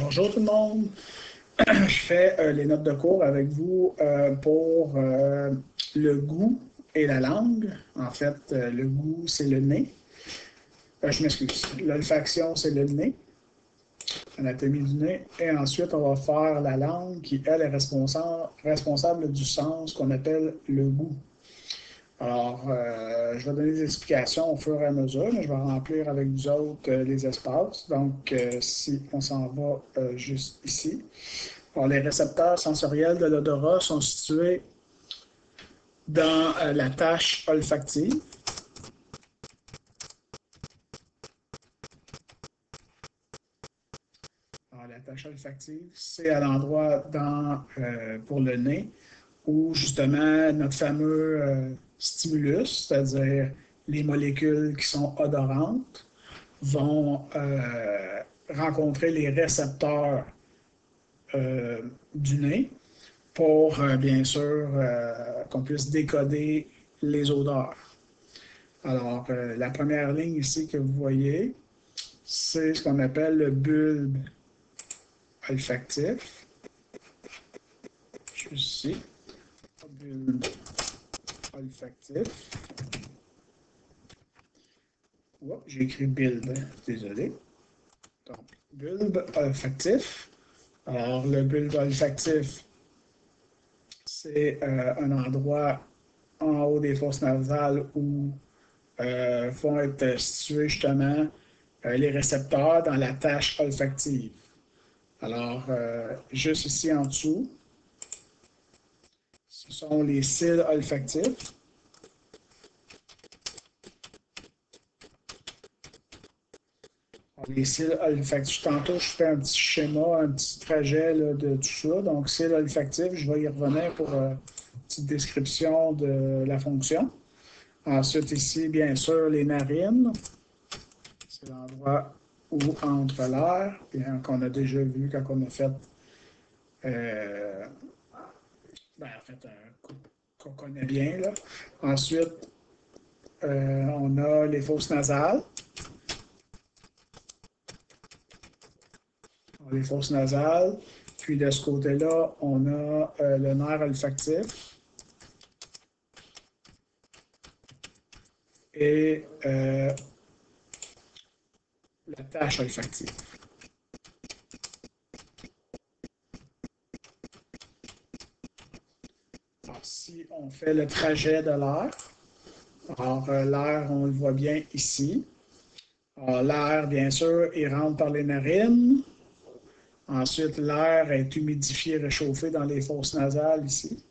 Bonjour tout le monde. Je fais les notes de cours avec vous pour le goût et la langue. En fait, le goût, c'est le nez. Je m'excuse. L'olfaction, c'est le nez, anatomie du nez. Et ensuite, on va faire la langue qui, elle, est responsable du sens qu'on appelle le goût. Alors, je vais donner des explications au fur et à mesure, mais je vais remplir avec vous autres les espaces. Donc, si on s'en va juste ici. Alors, les récepteurs sensoriels de l'odorat sont situés dans la tache olfactive. Alors, la tache olfactive, c'est à l'endroit pour le nez où justement notre fameux stimulus, c'est-à-dire les molécules qui sont odorantes, vont rencontrer les récepteurs du nez pour, bien sûr, qu'on puisse décoder les odeurs. Alors, la première ligne ici que vous voyez, c'est ce qu'on appelle le bulbe olfactif. Juste ici, bulbe olfactif. Oh, j'ai écrit bulbe, désolé. Donc, bulbe olfactif. Alors, le bulbe olfactif, c'est un endroit en haut des fosses nasales où vont être situés justement les récepteurs dans la tache olfactive. Alors, juste ici en dessous, ce sont les cils olfactifs. Les cils olfactifs, tantôt je fais un petit schéma, un petit trajet là, de tout ça. Donc, cils olfactifs, je vais y revenir pour une petite description de la fonction. Ensuite, ici, bien sûr, les narines. C'est l'endroit où entre l'air, bien qu'on a déjà vu quand on a fait, euh, en fait qu'on connaît bien. Là. Ensuite, on a les fosses nasales. Les fosses nasales. Puis de ce côté-là, on a le nerf olfactif et la tache olfactive. Alors, si on fait le trajet de l'air, alors l'air, on le voit bien ici. Alors, l'air, bien sûr, il rentre par les narines. Ensuite, l'air est humidifié, réchauffé dans les fosses nasales ici.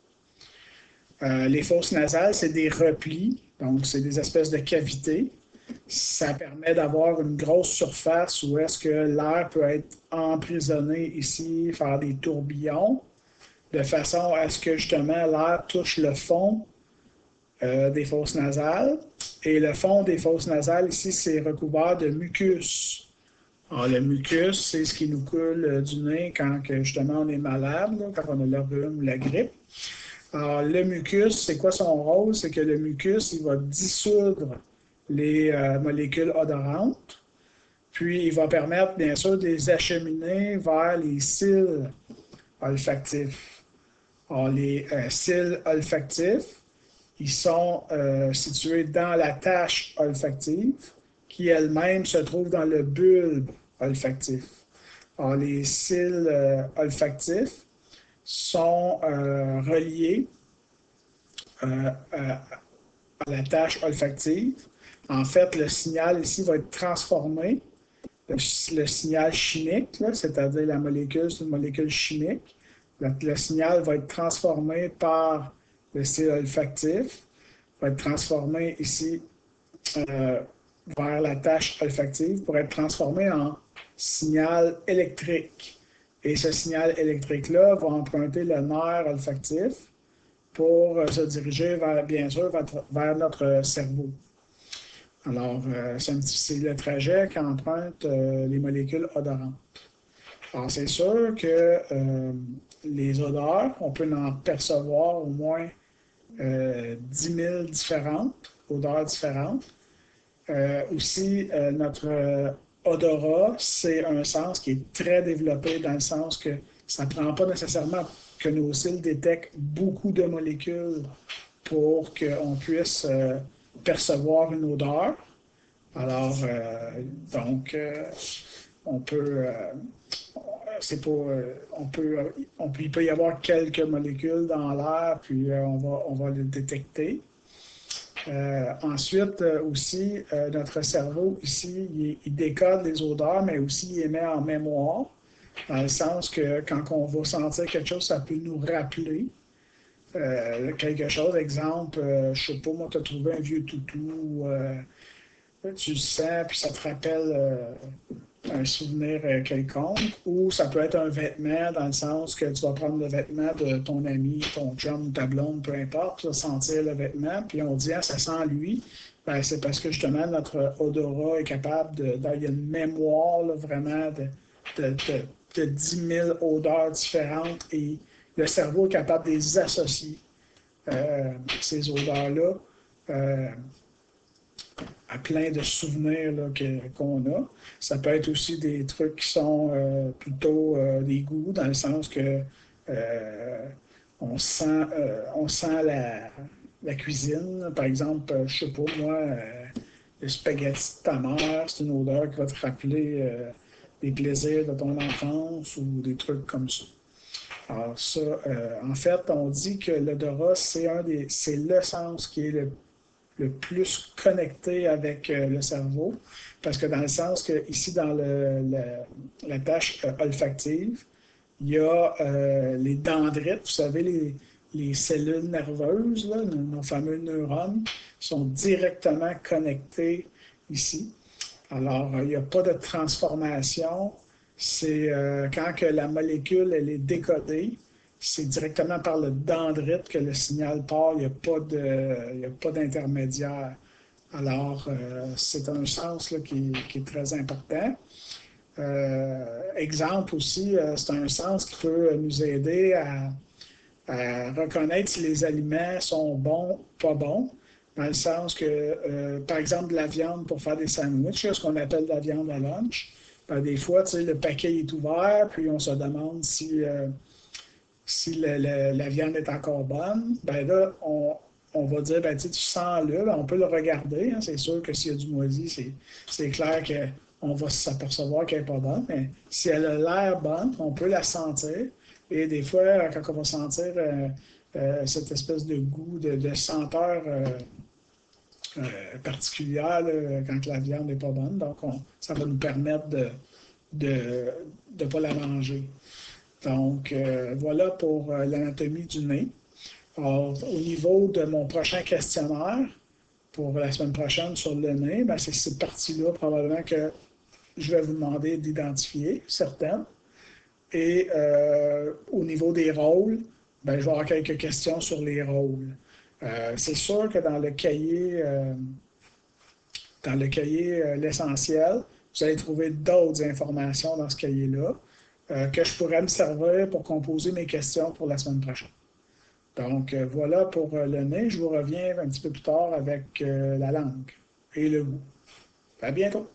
Les fosses nasales, c'est des replis, donc c'est des espèces de cavités. Ça permet d'avoir une grosse surface où est-ce que l'air peut être emprisonné ici, faire des tourbillons, de façon à ce que justement l'air touche le fond des fosses nasales. Et le fond des fosses nasales ici, c'est recouvert de mucus. Alors, le mucus, c'est ce qui nous coule du nez quand justement on est malade, là, quand on a le rhume, la grippe. Alors, le mucus, c'est quoi son rôle? C'est que le mucus, il va dissoudre les molécules odorantes, puis il va permettre, bien sûr, de les acheminer vers les cils olfactifs. Alors, les cils olfactifs, ils sont situés dans la tache olfactive, qui elle-même se trouve dans le bulbe olfactif. Alors, les cils olfactifs sont reliés à la tache olfactive. En fait, le signal ici va être transformé. Le signal chimique, c'est-à-dire la molécule, c'est une molécule chimique. Le signal va être transformé par le cil olfactif, va être transformé ici vers la tache olfactive pour être transformé en signal électrique. Et ce signal électrique-là va emprunter le nerf olfactif pour se diriger vers, bien sûr, vers notre cerveau. Alors, c'est le trajet qu'empruntent les molécules odorantes. Alors, c'est sûr que les odeurs, on peut en percevoir au moins 10 000 odeurs différentes. Aussi, notre odorat, c'est un sens qui est très développé dans le sens que ça ne prend pas nécessairement que nos cils détectent beaucoup de molécules pour qu'on puisse percevoir une odeur. Alors, donc, on peut, c'est pas, il peut y avoir quelques molécules dans l'air, puis on va les détecter. Ensuite, aussi, notre cerveau, ici, il décode les odeurs, mais aussi il les met en mémoire, dans le sens que quand on va sentir quelque chose, ça peut nous rappeler quelque chose. Exemple, je ne sais pas, moi, tu as trouvé un vieux toutou, tu le sens, puis ça te rappelle un souvenir quelconque, ou ça peut être un vêtement dans le sens que tu vas prendre le vêtement de ton ami, ton chum, ta blonde, peu importe, tu vas sentir le vêtement, puis on dit, ah, ça sent lui. Ben, c'est parce que justement, notre odorat est capable il y a une mémoire là, vraiment de, de, de 10 000 odeurs différentes et le cerveau est capable de les associer, ces odeurs-là. À plein de souvenirs qu'on a. Ça peut être aussi des trucs qui sont plutôt des goûts, dans le sens que on sent la cuisine. Par exemple, je sais pas, moi, le spaghetti de ta mère, c'est une odeur qui va te rappeler des plaisirs de ton enfance ou des trucs comme ça. Alors ça, en fait, on dit que l'odorat, c'est le sens qui est le plus connecté avec le cerveau, parce que dans le sens que ici, dans la tâche olfactive, il y a les dendrites, vous savez, les cellules nerveuses, là, nos fameux neurones, sont directement connectés ici. Alors, il n'y a pas de transformation. C'est quand que la molécule elle est décodée, c'est directement par le dendrite que le signal part. Il n'y a pas d'intermédiaire. Alors, c'est un sens là, qui est très important. Exemple aussi, c'est un sens qui peut nous aider à reconnaître si les aliments sont bons ou pas bons, dans le sens que, par exemple, de la viande pour faire des sandwichs, ce qu'on appelle de la viande à lunch, ben, des fois, le paquet est ouvert, puis on se demande si la viande est encore bonne. Ben là, on va dire, ben, tu sens-le, ben, on peut le regarder. Hein, c'est sûr que s'il y a du moisi, c'est clair qu'on va s'apercevoir qu'elle n'est pas bonne, mais si elle a l'air bonne, on peut la sentir. Et des fois, quand on va sentir cette espèce de goût, de senteur particulière là, quand la viande n'est pas bonne, donc ça va nous permettre de ne pas la manger. Donc, voilà pour l'anatomie du nez. Alors, au niveau de mon prochain questionnaire, pour la semaine prochaine sur le nez, ben, c'est cette partie-là probablement que je vais vous demander d'identifier, certaines. Et au niveau des rôles, ben, je vais avoir quelques questions sur les rôles. C'est sûr que dans le cahier l'essentiel, vous allez trouver d'autres informations dans ce cahier-là que je pourrais me servir pour composer mes questions pour la semaine prochaine. Donc, voilà pour le nez. Je vous reviens un petit peu plus tard avec la langue et le goût. À bientôt!